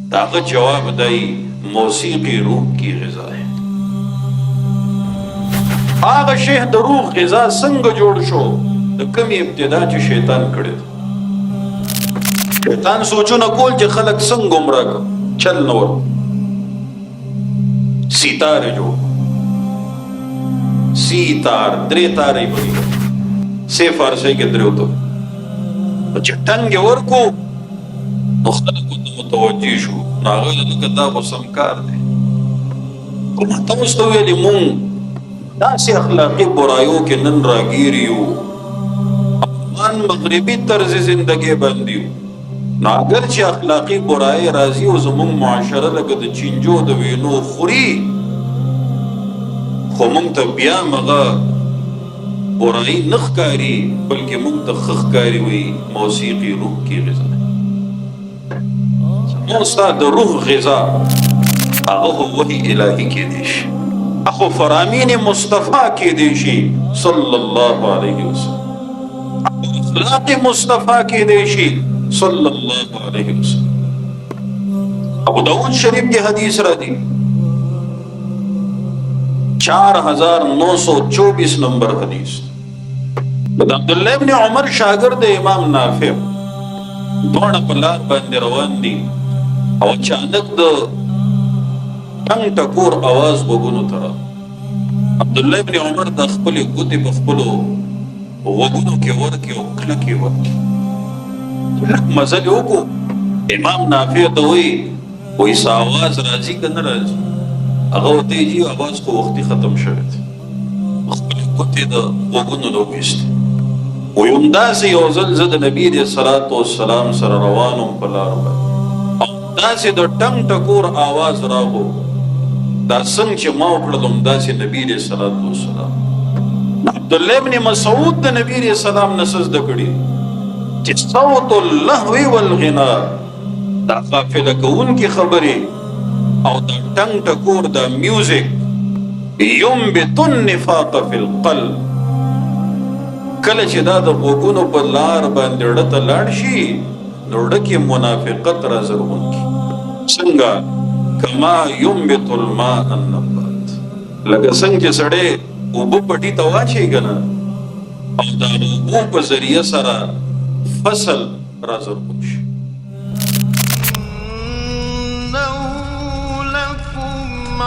दागा जवाब दाई मौसीकी रूह की ग़िज़ा है। आगा शेह द रूह ग़िज़ा संग जोड़ शो द कमी इब्तिदा च शैतान कड़े। शैतान सोचो न कोल च खलक संग गुमराह का चल नवर सितारे जो सीतार द्रे तारे बनी से फारसे के द्रे तो चट्टान के वर को मुख्तलिफ को मुतवज्जी शो नागल लकदा को समकार दे को मतमस्तवे लिमुं नासी अखलाकी बुराइयों के नन रागीरियो अमान मगरिबी तर्ज जिंदगी बंदियो नागर चे अखलाकी बुराई राजी व ज़मुंग मुआशरा लगद चिंजो द वेनो खुरी खुमुंग तबिया मगा बुराई नखकारी बल्कि मुंग तखकारी हुई मौसीकी रूह की ग़िज़ा मौसा द रूह ग़िज़ा आगो वही इलाही के देश अखो फरामीन मुस्तफ़ा के देशी सल्लल्लाहु अलैहि वसल्लम अखलाक़ मुस्तफ़ा के देशी सल्लल्लाहु अलैहि वसल्लम। अबू दाऊद शरीफ की हदीस रही 4924 नंबर हदीस। अब्दुल्लाह इब्न उमर शागिर्द इमाम नाफिअ दोड़ पलार बांधे रवान दी और अचानक द टंग टकोर आवाज बगुनो तरा अब्दुल्लाह इब्न उमर द खपली गुते बखपलो वगुनो के वर के ओखला के वर मजल को इमाम नाफिअ तो हुई सा आवाज राजी का न राजी अगर तेजी आवाज को वक्ती खत्म शरत खपली गुते द वगुनो लोगिस्ट वयुंदा से योजल जद नबी दे सलातो वस्सलाम सर रवानो पलार दा से द टंग टकोर आवाज रागो दा संग च मावकड़लम दा से नबी दे सलातो वस्सलाम अब्दुल्लाह इब्न मसऊद द नबी दे सलाम नसज दकड़ी सौतुल लहवी वल गिना दा काफिला कौन की खबरे और दा टंग टकोर दा म्यूजिक युम्बितुन निफाक फिल क़ल्ब कल च दा द वगुनो पर लार बांधे डत लाड़शी नोडकी मुनाफिकत रज़रहुन की संगा कमा युम्बितुल मा अन्नबात लगा संग च सड़े उबु पटी तवा छे गना और दा उबु पर जरिया सरा फसल राजर कुछ लकुम